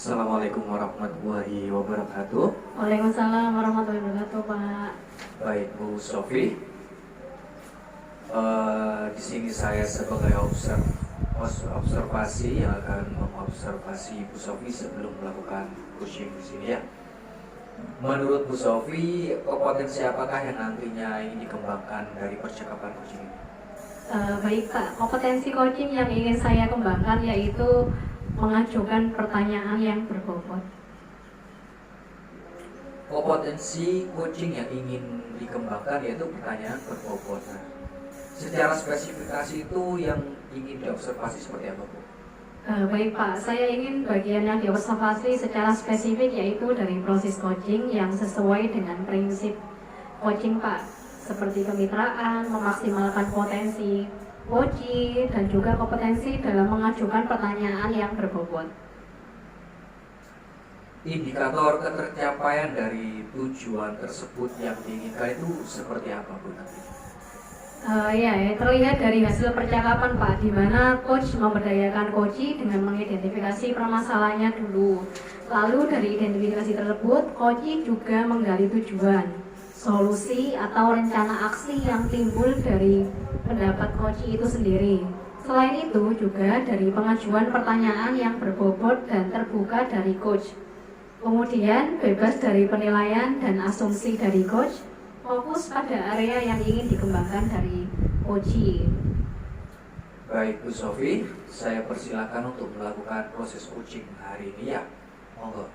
Assalamualaikum warahmatullahi wabarakatuh. Waalaikumsalam warahmatullahi wabarakatuh, Pak. Baik, Bu Sofi. Di sini saya sebagai observasi yang akan mengobservasi Bu Sofi sebelum melakukan coaching di sini ya. Menurut Bu Sofi, kompetensi apakah yang nantinya ingin dikembangkan dari percakapan coaching ini? Baik, Pak. Kompetensi coaching yang ingin saya kembangkan yaitu mengajukan pertanyaan yang berbobot. Kompetensi coaching yang ingin dikembangkan yaitu pertanyaan berbobot. Nah, secara spesifikasi itu yang ingin diobservasi seperti apa, Bu? Baik, Pak. Saya ingin bagian yang diobservasi secara spesifik yaitu dari proses coaching yang sesuai dengan prinsip coaching, Pak. Seperti kemitraan, memaksimalkan potensi coaching, dan juga kompetensi dalam mengajukan pertanyaan yang berbobot. Indikator ketercapaian dari tujuan tersebut yang diinginkan itu seperti apa, Bu? Terlihat dari hasil percakapan, Pak, di mana coach memberdayakan coach dengan mengidentifikasi permasalahannya dulu. Lalu dari identifikasi tersebut, coach juga menggali tujuan, solusi atau rencana aksi yang timbul dari pendapat coach itu sendiri. Selain itu juga dari pengajuan pertanyaan yang berbobot dan terbuka dari coach. Kemudian bebas dari penilaian dan asumsi dari coach, fokus pada area yang ingin dikembangkan dari coach. Baik, Bu Sofi, saya persilakan untuk melakukan proses coaching hari ini ya. Monggo.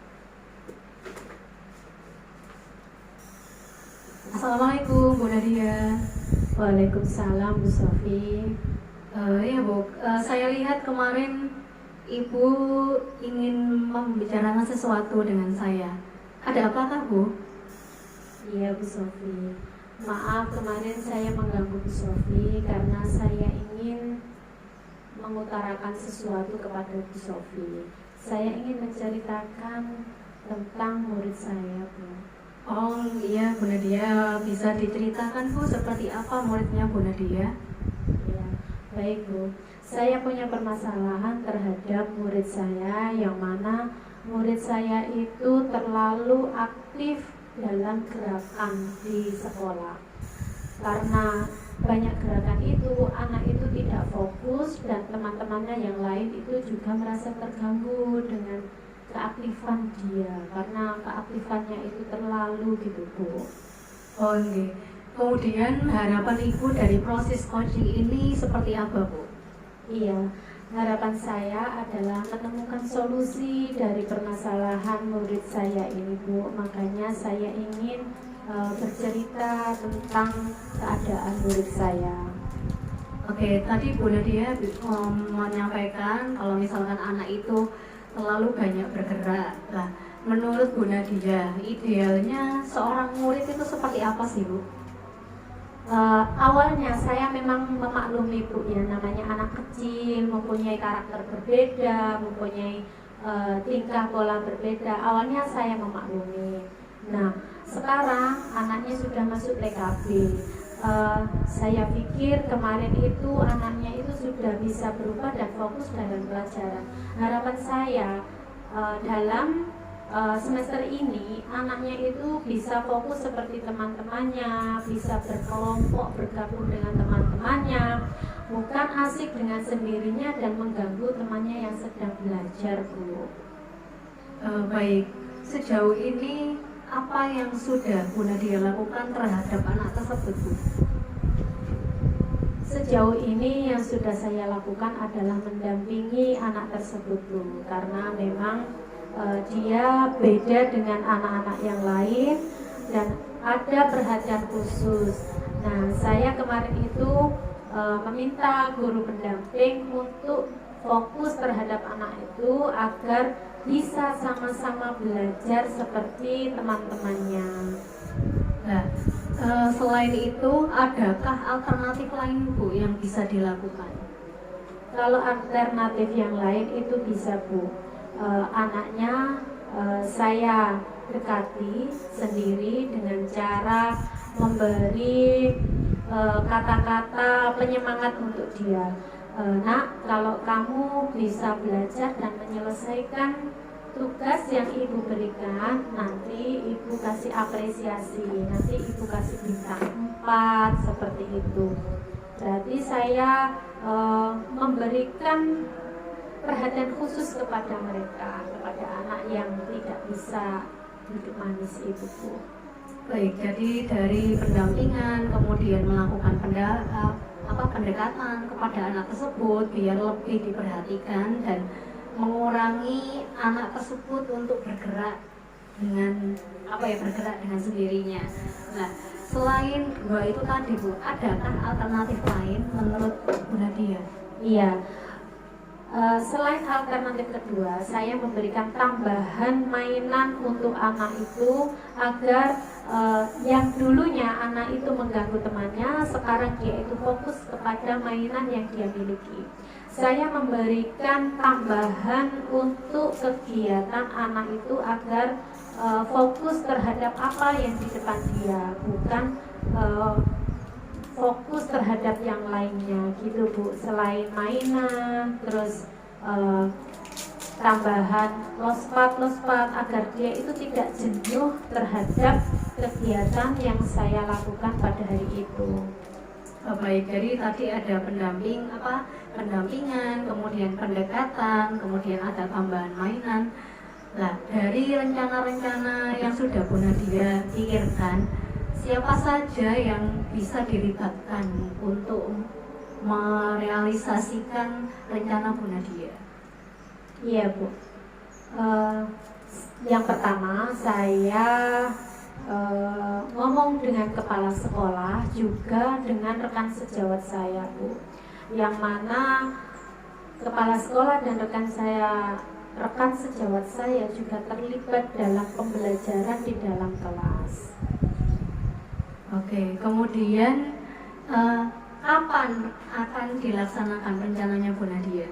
Assalamualaikum, Bu Nadia. Waalaikumsalam, Bu Sofi. Bu, saya lihat kemarin Ibu ingin membicarakan sesuatu dengan saya. Ada apakah, Bu? Iya, Bu Sofi. Maaf kemarin saya mengganggu Bu Sofi karena saya ingin mengutarakan sesuatu kepada Bu Sofi. Saya ingin menceritakan tentang murid saya, Bu. Oh iya, Bu Nadia, bisa diceritakan, Bu, seperti apa muridnya Bu Nadia? Ya, baik, Bu. Saya punya permasalahan terhadap murid saya, yang mana murid saya itu terlalu aktif dalam gerakan di sekolah. Karena banyak gerakan itu, anak itu tidak fokus dan teman-temannya yang lain itu juga merasa terganggu dengan keaktifan dia, karena keaktifannya itu terlalu gitu, Bu. Oh iya. Kemudian harapan Ibu dari proses coaching ini seperti apa, Bu? Iya, harapan saya adalah menemukan solusi dari permasalahan murid saya ini, Bu. Makanya saya ingin bercerita tentang keadaan murid saya. Oke, tadi Bu Nadia menyampaikan kalau misalkan anak itu terlalu banyak bergerak. Nah, menurut Bu Nadia, idealnya seorang murid itu seperti apa sih, Bu? Awalnya saya memang memaklumi, Bu, ya, namanya anak kecil mempunyai karakter berbeda, mempunyai tingkah pola berbeda. Awalnya saya memaklumi. Nah, sekarang anaknya sudah masuk TKB. Saya pikir kemarin itu anaknya itu sudah bisa berubah dan fokus dalam pelajaran. Harapan saya dalam semester ini anaknya itu bisa fokus seperti teman-temannya, bisa berkelompok, bergabung dengan teman-temannya, bukan asik dengan sendirinya dan mengganggu temannya yang sedang belajar, Bu. Baik, sejauh ini apa yang sudah Bu Nadia lakukan terhadap anak tersebut, Bu? Sejauh ini yang sudah saya lakukan adalah mendampingi anak tersebut, Bu, karena memang dia beda dengan anak-anak yang lain dan ada perhatian khusus. Nah, saya kemarin itu meminta guru pendamping untuk fokus terhadap anak itu agar bisa sama-sama belajar seperti teman-temannya. Nah, selain itu, adakah alternatif lain, Bu, yang bisa dilakukan? Kalau alternatif yang lain itu bisa, Bu. Anaknya saya dekati sendiri dengan cara memberi kata-kata penyemangat untuk dia. Nak, kalau kamu bisa belajar dan menyelesaikan tugas yang ibu berikan nanti ibu kasih apresiasi, nanti ibu kasih bintang 4 seperti itu. Berarti saya memberikan perhatian khusus kepada mereka, kepada anak yang tidak bisa hidup manis itu, Bu. Baik, jadi dari pendampingan kemudian melakukan pendekatan kepada anak tersebut biar lebih diperhatikan dan mengurangi anak tersebut untuk bergerak dengan bergerak dengan sendirinya. Nah, selain dua itu tadi, Bu, adakah alternatif lain menurut Bu Nadia? Iya. Selain alternatif kedua, saya memberikan tambahan mainan untuk anak itu agar yang dulunya anak itu mengganggu temannya, sekarang dia itu fokus kepada mainan yang dia miliki. Saya memberikan tambahan untuk kegiatan anak itu agar fokus terhadap apa yang di depan dia, bukan fokus terhadap yang lainnya gitu, Bu. Selain mainan, terus tambahan lospat agar dia itu tidak jenuh terhadap kegiatan yang saya lakukan pada hari itu. Baik, jadi tadi ada pendampingan, kemudian pendekatan, kemudian ada tambahan mainan. Nah, dari rencana-rencana yang sudah Bu Nadia pikirkan, siapa saja yang bisa dilibatkan untuk merealisasikan rencana Bu Nadia? Iya, Bu. Yang pertama, saya ngomong dengan kepala sekolah, juga dengan rekan sejawat saya, Bu. Yang mana kepala sekolah dan rekan sejawat saya juga terlibat dalam pembelajaran di dalam kelas. Oke, kemudian kapan akan dilaksanakan rencananya Bu Nadia?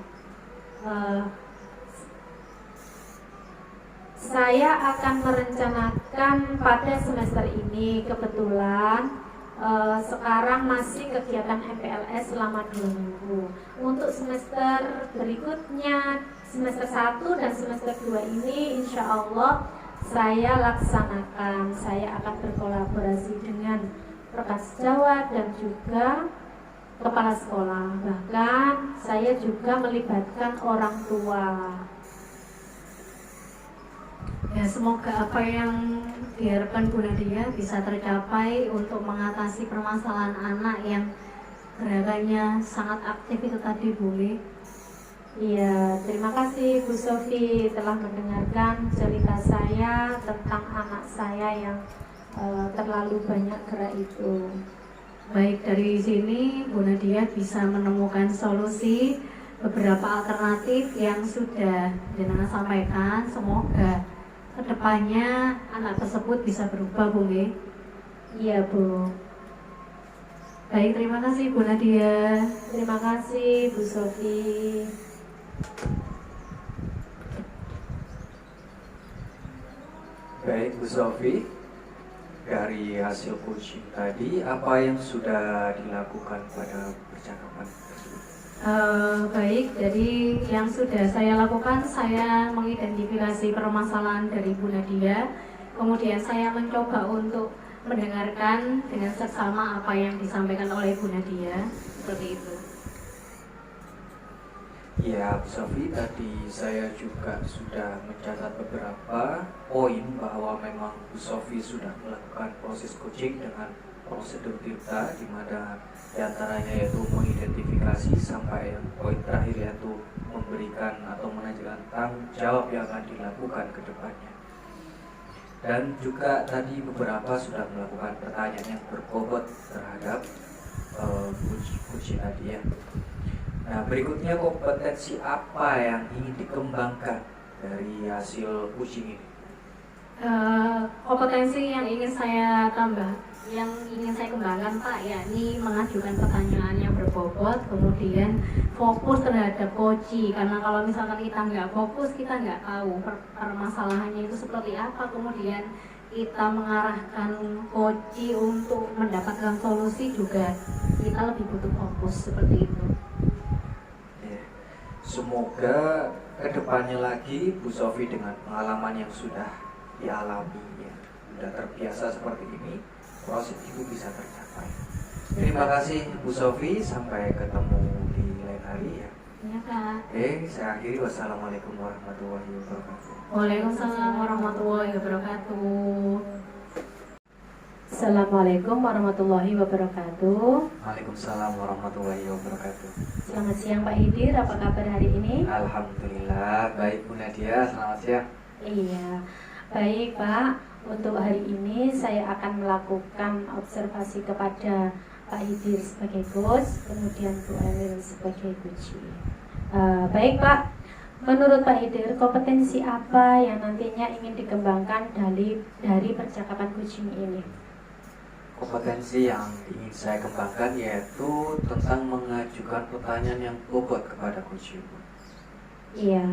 Saya akan merencanakan pada semester ini. Kebetulan sekarang masih kegiatan MPLS selama 2 minggu. Untuk semester berikutnya, semester 1 dan semester 2 ini insya Allah saya laksanakan. Saya akan berkolaborasi dengan rekan sejawat dan juga kepala sekolah. Bahkan saya juga melibatkan orang tua. Ya, semoga apa yang diharapkan Bu Nadia bisa tercapai untuk mengatasi permasalahan anak yang gerakannya sangat aktif itu tadi, Bu. Iya, terima kasih Bu Sofi telah mendengarkan cerita saya tentang anak saya yang terlalu banyak gerak itu. Baik, dari sini Bu Nadia bisa menemukan solusi beberapa alternatif yang sudah Jenana sampaikan. Semoga kedepannya anak tersebut bisa berubah, Bu. Iya, Bu. Baik, terima kasih Bu Nadia. Terima kasih Bu Sofi. Baik Bu Sofi, dari hasil coaching tadi apa yang sudah dilakukan pada percakapan tersebut? Baik, jadi yang sudah saya lakukan, saya mengidentifikasi permasalahan dari Bu Nadia. Kemudian saya mencoba untuk mendengarkan dengan seksama apa yang disampaikan oleh Bu Nadia. Seperti itu. Ya, Bu Sofi, tadi saya juga sudah mencatat beberapa poin bahwa memang Bu Sofi sudah melakukan proses coaching dengan prosedur kita, di mana diantaranya yaitu mengidentifikasi sampai yang poin terakhir yaitu memberikan atau menanyakan tanggung jawab yang akan dilakukan ke depannya. Dan juga tadi beberapa sudah melakukan pertanyaan yang berbobot terhadap coaching tadi ya. Nah, berikutnya kompetensi apa yang ingin dikembangkan dari hasil coaching ini? Kompetensi yang ingin saya kembangkan, Pak, yakni mengajukan pertanyaan yang berbobot, kemudian fokus terhadap coaching. Karena kalau misalkan kita nggak fokus, kita nggak tahu permasalahannya itu seperti apa, kemudian kita mengarahkan coaching untuk mendapatkan solusi juga kita lebih butuh fokus seperti itu. Semoga kedepannya lagi Bu Sofi dengan pengalaman yang sudah dialami ya, sudah terbiasa seperti ini, proses itu bisa tercapai. Terima kasih Bu Sofi, sampai ketemu di lain hari ya. Ya Kak. Saya akhiri, wassalamualaikum warahmatullahi wabarakatuh. Waalaikumsalam warahmatullahi wabarakatuh. Assalamualaikum warahmatullahi wabarakatuh. Waalaikumsalam warahmatullahi wabarakatuh. Selamat siang Pak Hidir, apa kabar hari ini? Alhamdulillah, baik Bu Nadia, selamat siang. Iya, baik Pak. Untuk hari ini saya akan melakukan observasi kepada Pak Hidir sebagai coach, kemudian Bu Emil sebagai coach. Baik Pak, menurut Pak Hidir, kompetensi apa yang nantinya ingin dikembangkan dari percakapan coaching ini? Kompetensi yang ingin saya kembangkan yaitu tentang mengajukan pertanyaan yang bobot kepada coach. Iya,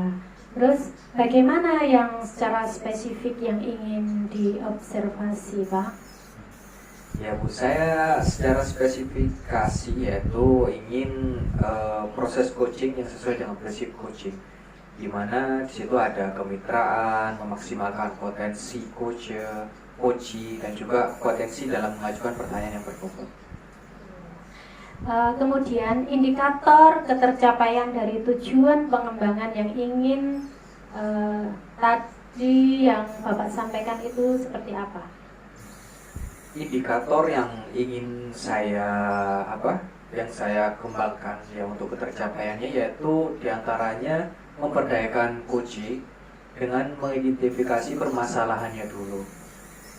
terus bagaimana yang secara spesifik yang ingin diobservasi Pak? Ya Bu, saya secara spesifikasi yaitu ingin proses coaching yang sesuai dengan prinsip coaching, di mana di situ ada kemitraan, memaksimalkan potensi coachee, dan juga potensi dalam mengajukan pertanyaan yang berbobot. Kemudian indikator ketercapaian dari tujuan pengembangan yang ingin tadi yang Bapak sampaikan itu seperti apa? Indikator yang ingin saya kembangkan ya untuk ketercapaiannya yaitu diantaranya memperdayakan coachee dengan mengidentifikasi permasalahannya dulu.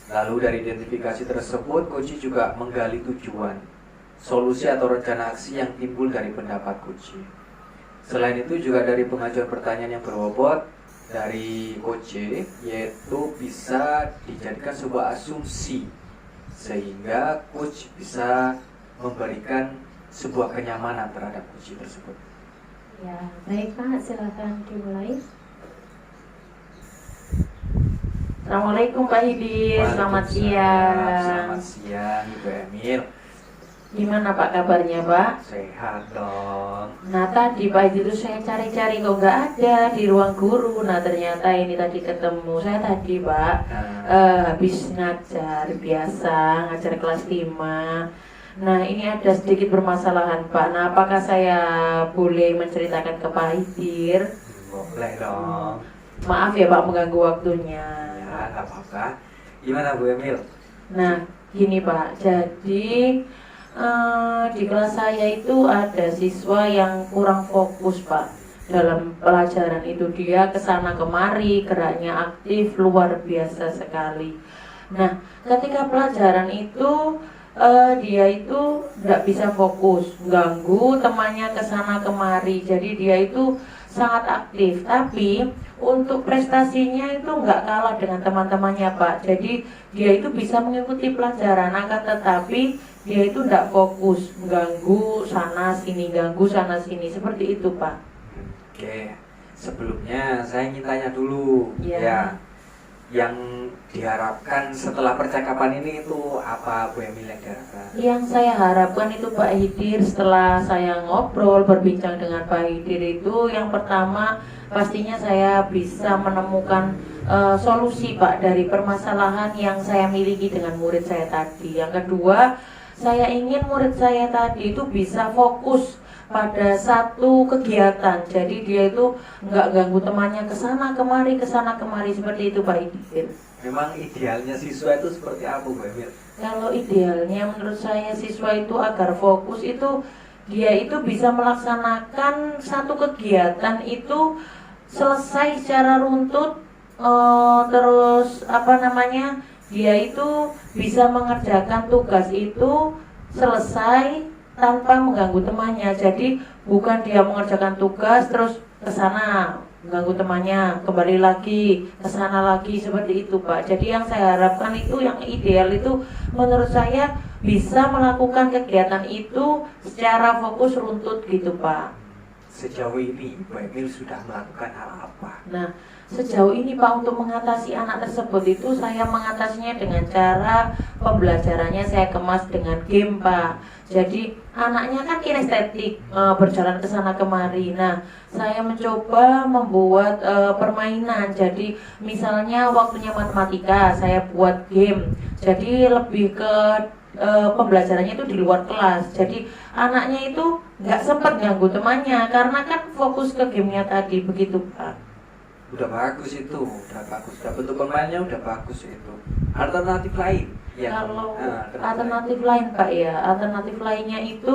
Lalu dari identifikasi tersebut, coachee juga menggali tujuan, solusi atau rencana aksi yang timbul dari pendapat coachee. Selain itu juga dari pengajuan pertanyaan yang berbobot dari coachee, yaitu bisa dijadikan sebuah asumsi sehingga coach bisa memberikan sebuah kenyamanan terhadap coachee tersebut. Ya, baik Pak, silakan dimulai. Assalamualaikum Pak Hidir, selamat siang. Selamat siang Ibu Emil. Gimana Pak kabarnya Pak? Sehat dong. Nah tadi Pak Hidir itu saya cari-cari kok nggak ada di ruang guru. Nah ternyata ini tadi ketemu saya tadi Pak, habis ngajar biasa, ngajar kelas 5. Nah ini ada sedikit permasalahan Pak. Nah apakah saya boleh menceritakan ke Pak Hidir? Boleh dong. Maaf ya Pak mengganggu waktunya. Ya, nggak apa-apa. Gimana Bu Emil? Nah, gini Pak, jadi di kelas saya itu ada siswa yang kurang fokus Pak dalam pelajaran itu. Dia kesana kemari, geraknya aktif, luar biasa sekali. Nah, ketika pelajaran itu dia itu nggak bisa fokus, ganggu temannya kesana kemari. Jadi dia itu sangat aktif, tapi untuk prestasinya itu nggak kalah dengan teman-temannya Pak. Jadi dia itu bisa mengikuti pelajaran, akan tetapi dia itu nggak fokus, ganggu sana sini, seperti itu Pak. Oke, sebelumnya saya ingin tanya dulu ya, yang diharapkan setelah percakapan ini itu apa Bu Emil yang diharapkan? Yang saya harapkan itu Pak Hidir, setelah saya ngobrol berbincang dengan Pak Hidir itu, yang pertama pastinya saya bisa menemukan solusi Pak dari permasalahan yang saya miliki dengan murid saya tadi. Yang kedua, saya ingin murid saya tadi itu bisa fokus pada satu kegiatan. Jadi dia itu nggak ganggu temannya kesana kemari seperti itu Pak Hidir. Memang idealnya siswa itu seperti apa Bu Emil? Kalau idealnya menurut saya siswa itu agar fokus itu dia itu bisa melaksanakan satu kegiatan itu selesai secara runtut, terus dia itu bisa mengerjakan tugas itu selesai tanpa mengganggu temannya. Jadi bukan dia mengerjakan tugas terus kesana mengganggu temannya, kembali lagi kesana lagi, seperti itu Pak. Jadi yang saya harapkan itu, yang ideal itu menurut saya bisa melakukan kegiatan itu secara fokus runtut gitu Pak. Sejauh ini Ibu Emil sudah melakukan hal apa? Nah, sejauh ini Pak untuk mengatasi anak tersebut itu saya mengatasinya dengan cara pembelajarannya saya kemas dengan game Pak. Jadi anaknya kan kinestetik berjalan ke sana kemari. Nah, saya mencoba membuat permainan. Jadi misalnya waktunya matematika saya buat game. Jadi lebih ke pembelajarannya itu di luar kelas. Jadi anaknya itu nggak sempat ganggu temannya karena kan fokus ke gamenya tadi begitu Pak. Udah bagus itu, udah bagus. Udah bentuk pemainnya udah bagus itu. Alternatif lain yang Kalau alternatif alternatif lain Pak ya, alternatif lainnya itu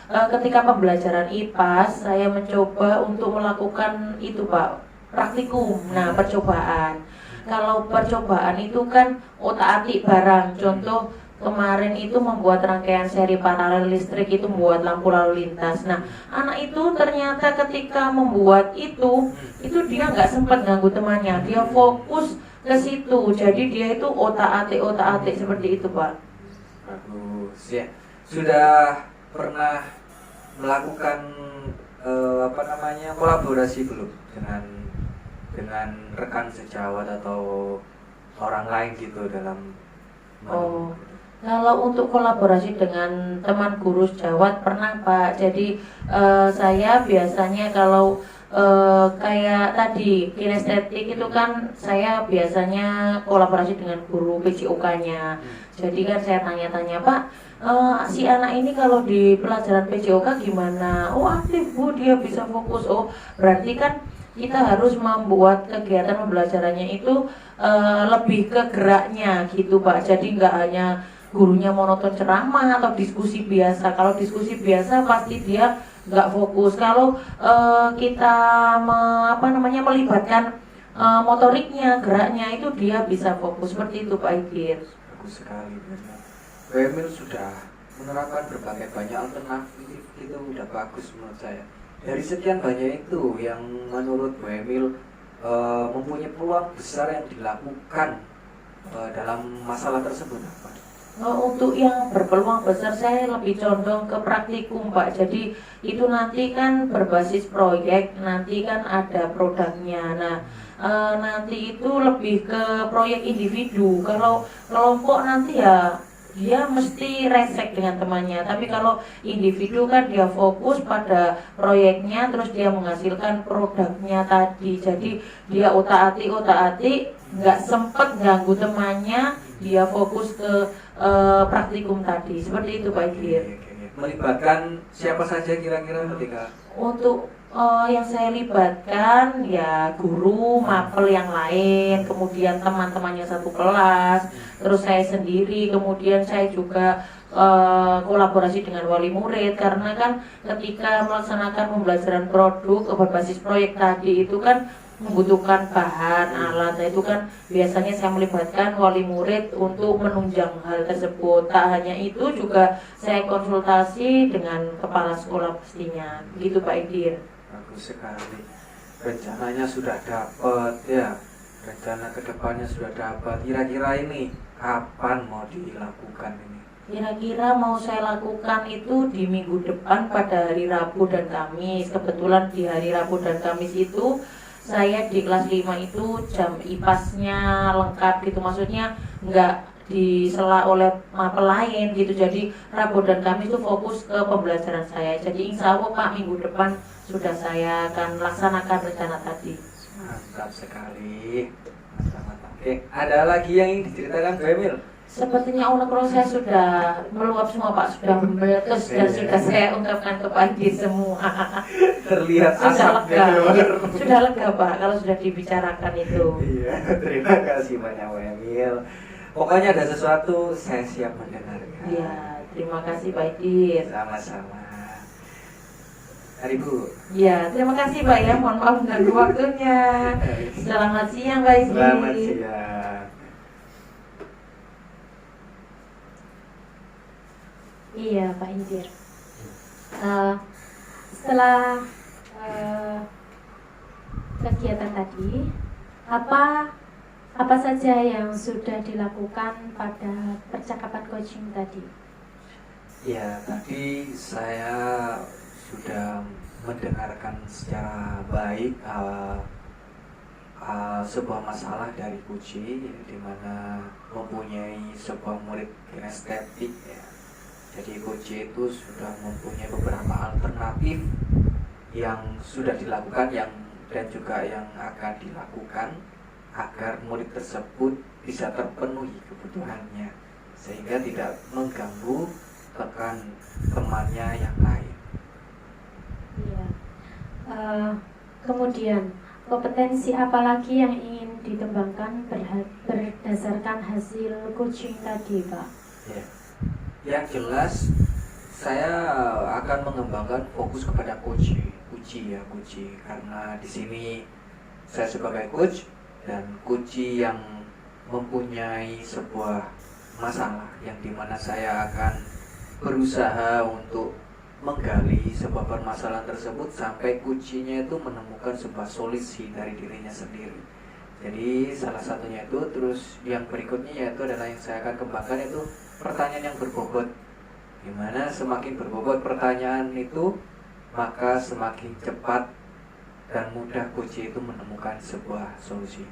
ketika pembelajaran IPA saya mencoba untuk melakukan itu Pak, praktikum. Nah, percobaan. Kalau percobaan itu kan otak-atik barang. Contoh kemarin itu membuat rangkaian seri paralel listrik itu membuat lampu lalu lintas. Nah, anak itu ternyata ketika membuat itu dia nggak sempat ganggu temannya. Dia fokus ke situ. Jadi dia itu otak-atik seperti itu Pak. bagus ya. Sudah pernah melakukan kolaborasi belum dengan rekan sejawat atau orang lain gitu dalam Oh, kalau untuk kolaborasi dengan teman guru sejawat pernah Pak. Jadi saya biasanya kalau kayak tadi kinestetik itu kan saya biasanya kolaborasi dengan guru PJOK-nya. Jadi kan saya tanya-tanya Pak, si anak ini kalau di pelajaran PJOK gimana? Oh aktif Bu, dia bisa fokus. Oh berarti kan kita harus membuat kegiatan pembelajarannya itu lebih ke geraknya gitu Pak. Jadi nggak hanya gurunya monoton ceramah atau diskusi biasa. Kalau diskusi biasa pasti dia nggak fokus. Kalau kita melibatkan motoriknya, geraknya itu dia bisa fokus seperti itu Pak Igir. bagus sekali. Bu Emil sudah menerapkan berbagai banyak alternatif itu udah bagus menurut saya. Dari sekian banyak itu yang menurut Bu Emil mempunyai peluang besar yang dilakukan dalam masalah tersebut apa? Untuk yang berpeluang besar saya lebih condong ke praktikum Pak. Jadi itu nanti kan berbasis proyek, nanti kan ada produknya. Nah nanti itu lebih ke proyek individu. Kalau kelompok nanti ya dia mesti resek dengan temannya. Tapi kalau individu kan dia fokus pada proyeknya, terus dia menghasilkan produknya tadi. Jadi dia otak-atik, nggak sempet ganggu temannya, dia fokus ke praktikum tadi. Seperti itu Pak Igir. Melibatkan siapa saja kira-kira ketika Untuk yang saya libatkan ya guru, mapel yang lain, kemudian teman-temannya satu kelas, terus saya sendiri, kemudian saya juga kolaborasi dengan wali murid karena kan ketika melaksanakan pembelajaran produk berbasis proyek tadi itu kan membutuhkan bahan alat. Nah, itu kan biasanya saya melibatkan wali murid untuk menunjang hal tersebut. Tak hanya itu juga saya konsultasi dengan kepala sekolah pastinya. Begitu Pak Idir. bagus sekali. Rencananya sudah dapat ya. Rencana kedepannya sudah dapat. Kira-kira ini kapan mau dilakukan ini? Kira-kira mau saya lakukan itu di minggu depan pada hari Rabu dan Kamis. Kebetulan di hari Rabu dan Kamis itu saya di kelas 5 itu jam IPAS-nya lengkap gitu. Maksudnya nggak disela oleh mapel lain gitu. Jadi Rabu dan Kamis itu fokus ke pembelajaran saya. Jadi insya Allah Pak minggu depan sudah saya akan laksanakan rencana tadi. Mantap sekali. Mantap. Oke, ada lagi yang ingin diceritakan Bu Emil? Sepertinya unek-unek saya sudah meluap semua Pak, sudah meletus dan sudah saya ungkapkan ke Pak Adi semua. Terlihat Sudah asapnya lega, keluar. sudah lega Pak kalau sudah dibicarakan itu. Iya, terima kasih banyak Bu Emil. Pokoknya ada sesuatu saya siap mendengarkan. Iya, terima kasih Pak Idir. Sama-sama. Mari Bu. Ya, terima kasih Pak ya, mohon maaf mengganggu waktunya. Selamat siang Pak Idir. Selamat siang. Iya Pak Indir. Setelah kegiatan tadi, apa saja yang sudah dilakukan pada percakapan coaching tadi? Ya, tadi saya sudah mendengarkan secara baik sebuah masalah dari Kuci, di mana mempunyai sebuah murid kinestetik ya. Jadi Kuci itu sudah mempunyai beberapa alternatif yang sudah dilakukan dan juga yang akan dilakukan agar murid tersebut bisa terpenuhi kebutuhannya sehingga tidak mengganggu rekan temannya yang lain. Iya. Kemudian kompetensi apa lagi yang ingin dikembangkan berdasarkan hasil coaching tadi, Pak? Ya. Yang jelas saya akan mengembangkan fokus kepada coach karena di sini saya sebagai coach dan coach yang mempunyai sebuah masalah yang dimana saya akan berusaha untuk menggali sebuah permasalahan tersebut sampai kuncinya itu menemukan sebuah solusi dari dirinya sendiri. Jadi salah satunya itu, terus yang berikutnya yaitu adalah yang saya akan kembangkan itu pertanyaan yang berbobot. Dimana semakin berbobot pertanyaan itu, maka semakin cepat dan mudah kunci itu menemukan sebuah solusi.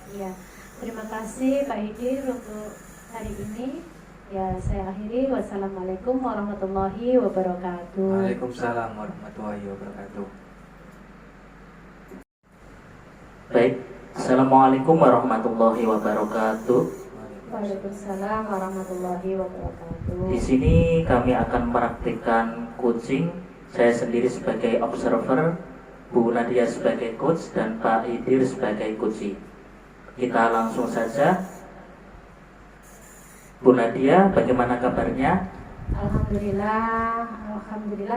Iya, terima kasih Pak Hidir untuk hari ini. Ya, saya akhiri. Wassalamualaikum warahmatullahi wabarakatuh. Waalaikumsalam warahmatullahi wabarakatuh. Baik, Assalamualaikum warahmatullahi wabarakatuh. Waalaikumsalam warahmatullahi wabarakatuh. Di sini kami akan mempraktikkan coaching. Saya sendiri sebagai observer, Bu Nadia sebagai coach, dan Pak Hidir sebagai coach. Kita langsung saja. Bu Nadia, bagaimana kabarnya? Alhamdulillah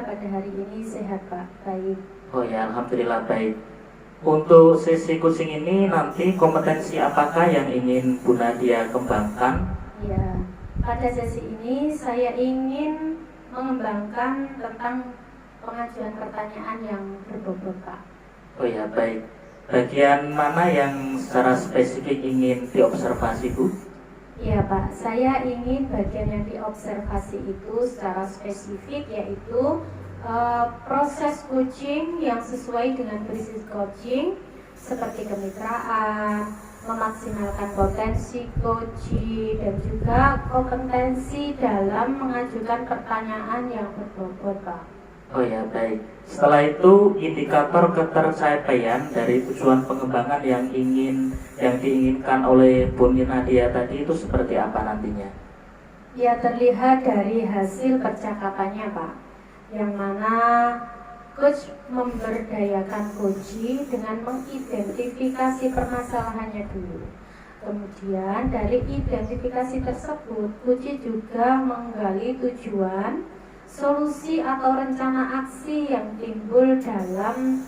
pada hari ini sehat Pak, baik. Oh ya, alhamdulillah baik. Untuk sesi coaching ini nanti kompetensi apakah yang ingin Bu Nadia kembangkan? Ya, pada sesi ini saya ingin mengembangkan tentang pengajuan pertanyaan yang berbobot Pak. Oh ya, baik. Bagian mana yang secara spesifik ingin diobservasi, Bu? Iya Pak, saya ingin bagian yang diobservasi itu secara spesifik yaitu proses coaching yang sesuai dengan prinsip coaching seperti kemitraan, memaksimalkan potensi coaching, dan juga kompetensi dalam mengajukan pertanyaan yang berbobot Pak. Oh ya, baik. Setelah itu indikator ketercapaian dari tujuan pengembangan yang diinginkan oleh Bu Nadia tadi itu seperti apa nantinya? Ya, terlihat dari hasil percakapannya Pak, yang mana coach memberdayakan coachee dengan mengidentifikasi permasalahannya dulu. Kemudian dari identifikasi tersebut, coachee juga menggali tujuan, solusi atau rencana aksi yang timbul dalam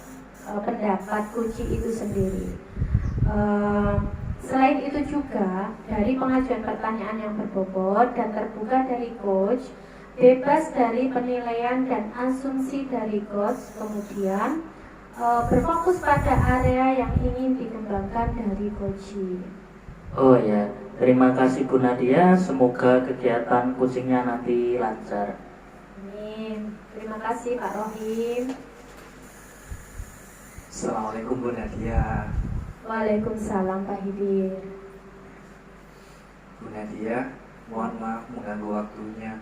pendapat coachee itu sendiri. Selain itu juga dari pengajuan pertanyaan yang berbobot dan terbuka dari coach, bebas dari penilaian dan asumsi dari coach, kemudian berfokus pada area yang ingin dikembangkan dari coachee. Oh ya, terima kasih Bu Nadia. Semoga kegiatan coachingnya nanti lancar. Amin. Terima kasih Pak Rohim. Assalamualaikum Bu Nadia. Waalaikumsalam Pak Hidir. Bu Nadia, mohon maaf mengganggu waktunya.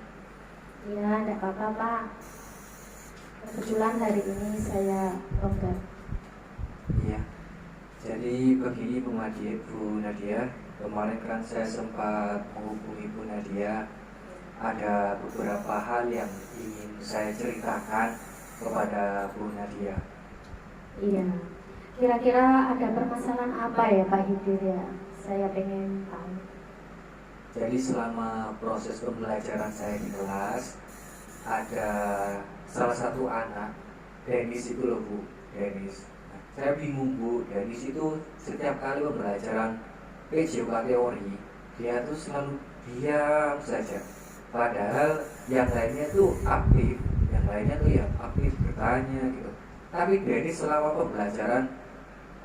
Ya, tidak apa-apa Pak. Kebetulan hari ini saya longgar. Iya. Jadi begini Bu Nadia, kemarin kan saya sempat menghubungi Bu Nadia. Ada beberapa hal yang ingin saya ceritakan kepada Bu Nadia. Iya. Kira-kira ada permasalahan apa ya Pak Hidir ya? Saya pengen tahu. Jadi selama proses pembelajaran saya di kelas, ada salah satu anak, Dennis itu loh Bu, Dennis. Nah, saya bingung Bu, Dennis itu setiap kali pembelajaran PJOK teori, dia tuh selalu diam saja. Padahal yang lainnya tuh aktif, bertanya gitu. Tapi Dennis selama pembelajaran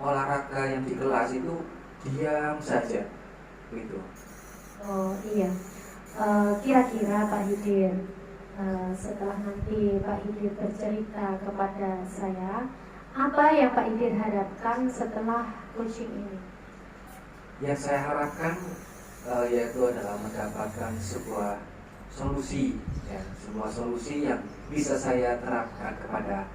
olahraga yang di kelas itu diam saja, gitu. Oh iya. Kira-kira Pak Hidir, setelah nanti Pak Hidir bercerita kepada saya, apa yang Pak Hidir harapkan setelah coaching ini? Yang saya harapkan yaitu adalah mendapatkan sebuah solusi, ya, sebuah solusi yang bisa saya terapkan kepada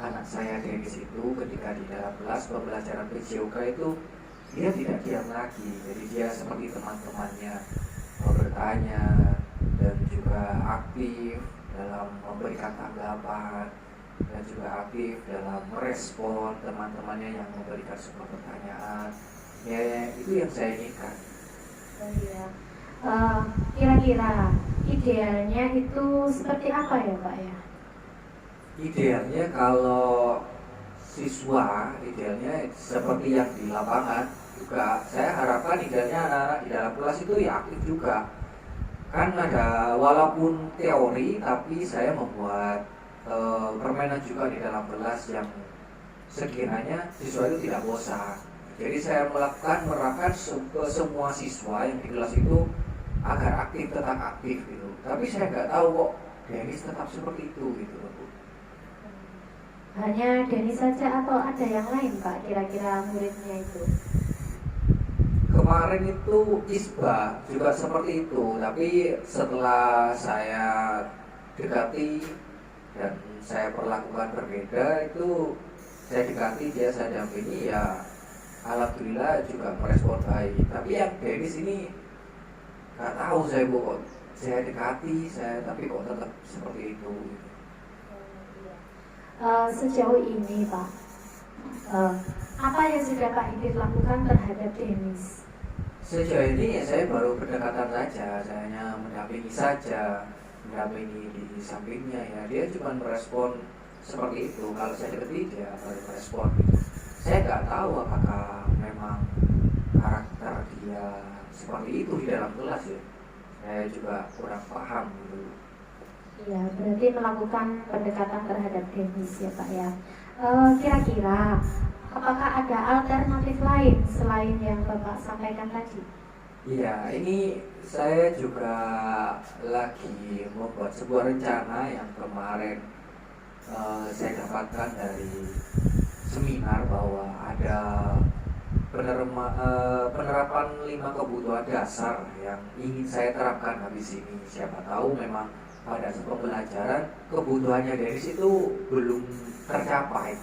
anak saya Dennis itu ketika di dalam kelas pembelajaran PJOK itu dia tidak diam lagi, jadi dia seperti teman-temannya bertanya dan juga aktif dalam memberikan tanggapan dan juga aktif dalam merespon teman-temannya yang memberikan sebuah pertanyaan. Ya, itu yang saya inginkan. Oh iya. Kira-kira idealnya itu seperti apa ya Pak ya? Idealnya kalau siswa, idealnya seperti yang di lapangan juga. Saya harapkan idealnya anak-anak di dalam kelas itu ya aktif juga. Kan ada walaupun teori, tapi saya membuat permainan juga di dalam kelas yang sekiranya siswa itu tidak bosan. Jadi saya menerapkan ke semua siswa yang di kelas itu agar aktif, tetap aktif gitu. Tapi saya nggak tahu kok Dennis tetap seperti itu gitu loh Bu. Hanya Dennis saja atau ada yang lain Pak kira-kira muridnya itu? Kemarin itu Isba juga seperti itu, tapi setelah saya dekati dan saya perlakukan berbeda itu, saya dekati dia, saya dampingi ya alhamdulillah juga merespon baik. Tapi yang Dennis ini nggak tahu saya Bu, kok saya dekati tapi kok tetap seperti itu. Sejauh ini Pak, apa yang sudah Pak Hidir lakukan terhadap Dennis? Sejauh ini ya saya baru berdekatan saja, saya hanya mendampingi saja, mendampingi di sampingnya ya. Dia cuma merespon seperti itu, kalau saya dekati dia baru merespon. Saya nggak tahu apakah memang karakter dia seperti itu di dalam kelas ya. Saya juga kurang paham gitu. Iya, berarti melakukan pendekatan terhadap Dennis ya Pak ya. Kira-kira apakah ada alternatif lain selain yang Bapak sampaikan tadi? Iya, ini saya juga lagi membuat sebuah rencana yang kemarin saya dapatkan dari seminar bahwa ada penerapan 5 kebutuhan dasar yang ingin saya terapkan habis ini. Siapa tahu memang pada pembelajaran kebutuhannya Dennis itu belum tercapai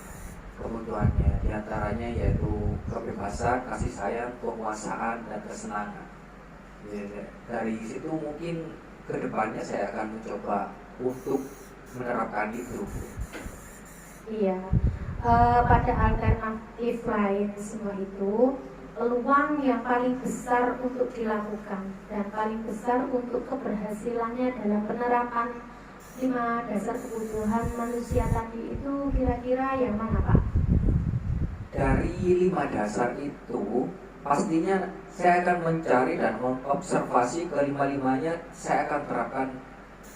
kebutuhannya, diantaranya yaitu kebebasan, kasih sayang, penguasaan, dan kesenangan. Dari situ mungkin kedepannya saya akan mencoba untuk menerapkan itu. Iya, pada alternatif lain semua itu, peluang yang paling besar untuk dilakukan dan paling besar untuk keberhasilannya dalam penerapan 5 dasar kebutuhan manusia tadi itu kira-kira yang mana Pak? Dari 5 dasar itu pastinya saya akan mencari dan mengobservasi kelima-limanya, saya akan terapkan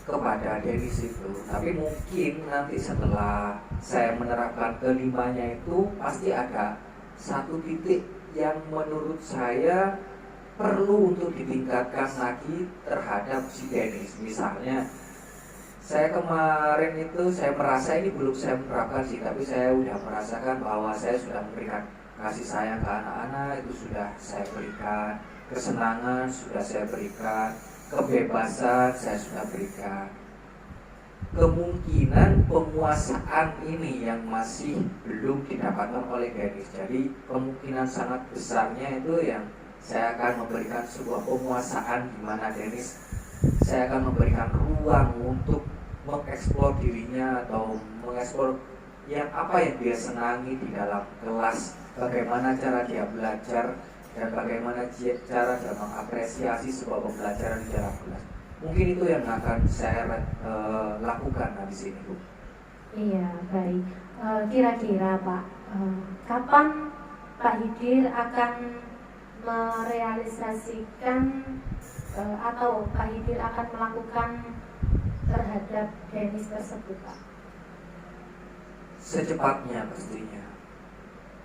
kepada Dennis itu. Tapi mungkin nanti setelah saya menerapkan kelimanya itu pasti ada satu titik yang menurut saya perlu untuk ditingkatkan lagi terhadap si Dennis. Misalnya saya kemarin itu saya merasa ini belum saya menerapkan sih, tapi saya sudah merasakan bahwa saya sudah memberikan kasih sayang ke anak-anak, itu sudah saya berikan, kesenangan sudah saya berikan, kebebasan saya sudah berikan. Kemungkinan penguasaan ini yang masih belum didapatkan oleh Dennis. Jadi kemungkinan sangat besarnya itu yang saya akan memberikan sebuah penguasaan di mana Dennis, saya akan memberikan ruang untuk mengeksplor dirinya atau mengeksplor yang apa yang dia senangi di dalam kelas, bagaimana cara dia belajar dan bagaimana cara dia mengapresiasi sebuah pembelajaran di dalam kelas. Mungkin itu yang akan saya lakukan di sini, Bu. Iya, baik. Kira-kira Pak, kapan Pak Hidir akan merealisasikan atau Pak Hidir akan melakukan terhadap Dennis tersebut, Pak? Secepatnya pastinya.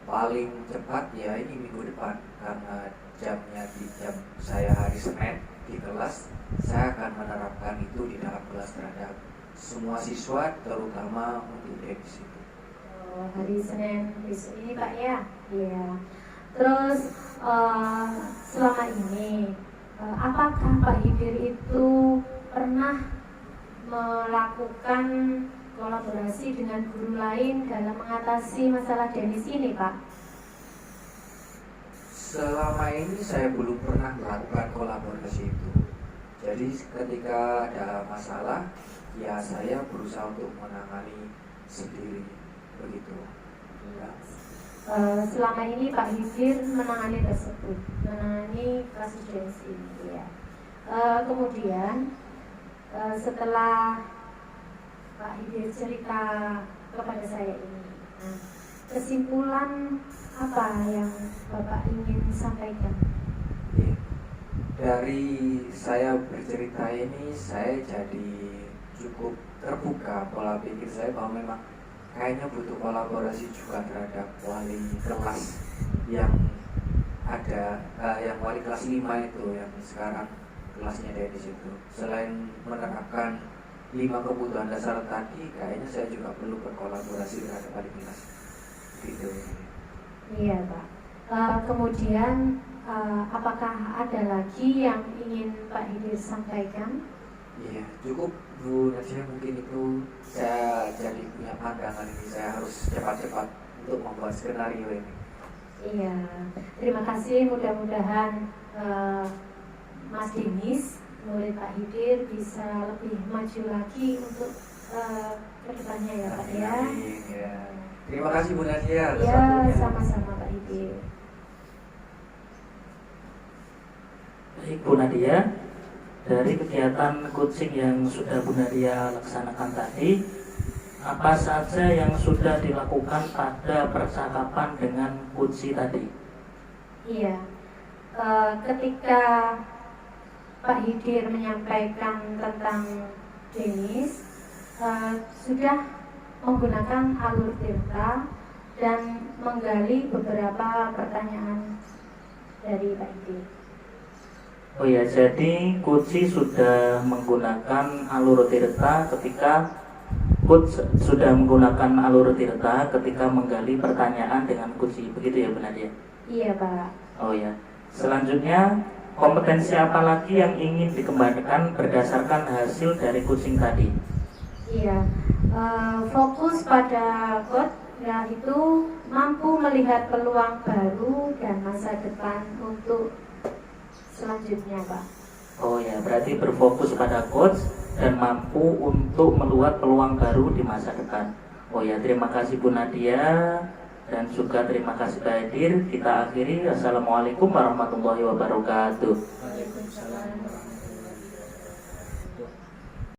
Paling cepat ya ini minggu depan, karena jamnya di jam saya hari Senin di kelas, saya akan menerapkan itu di dalam kelas terhadap semua siswa, terutama untuk Dennis itu. Hari Senin besok ini Pak ya? Iya. Terus selama ini apakah Pak Hidir itu pernah melakukan kolaborasi dengan guru lain dalam mengatasi masalah Denis ini, Pak? Selama ini saya belum pernah melakukan kolaborasi itu. Jadi ketika ada masalah, ya saya berusaha untuk menangani sendiri, begitu. Ya. Selama ini Pak Hidir menangani tersebut, menangani kasus Denis ini, ya. Kemudian setelah Pak Hidir cerita kepada saya ini, nah, kesimpulan apa yang Bapak ingin sampaikan? Ya. Dari saya bercerita ini, saya jadi cukup terbuka pola pikir saya bahwa memang kayaknya butuh kolaborasi juga terhadap wali kelas yang ada, yang wali kelas 5 itu yang sekarang kelasnya Denis itu. Selain menerapkan 5 kebutuhan dasar tadi, kayaknya saya juga perlu berkolaborasi terhadap wali kelas. Gitu. Iya, Pak. Kemudian apakah ada lagi yang ingin Pak Hidir sampaikan? Iya, cukup Bu Nadia, mungkin itu saya jadi punya pandangan ini, saya harus cepat-cepat untuk membuat skenario ini. Iya, terima kasih. Mudah-mudahan Mas Denis, murid Pak Hidir, bisa lebih maju lagi untuk kedepannya ya, Pak ya. Amin, ya. Terima kasih Bu Nadia atas Ya, waktunya. sama-sama Pak Hidir. Baik Bu Nadia, dari kegiatan coaching yang sudah Bu Nadia laksanakan tadi, apa saja yang sudah dilakukan pada percakapan dengan coach tadi? Iya, ketika Pak Hidir menyampaikan tentang Denis, sudah menggunakan alur tirta dan menggali beberapa pertanyaan dari Pak Hidir. Oh ya, jadi coach sudah menggunakan alur tirta ketika coach sudah menggunakan alur tirta ketika menggali pertanyaan dengan coach, begitu ya Bu Nadia? Iya, Pak. Oh ya, selanjutnya kompetensi apa lagi yang ingin dikembangkan berdasarkan hasil dari coaching tadi? Iya, fokus pada coach, yaitu mampu melihat peluang baru dan masa depan untuk selanjutnya, Pak. Oh ya, berarti berfokus pada coach dan mampu untuk melihat peluang baru di masa depan. Oh ya, terima kasih Bu Nadia dan juga terima kasih Pak Hidir. Kita akhiri. Assalamualaikum warahmatullahi wabarakatuh. Waalaikumsalam warahmatullahi wabarakatuh.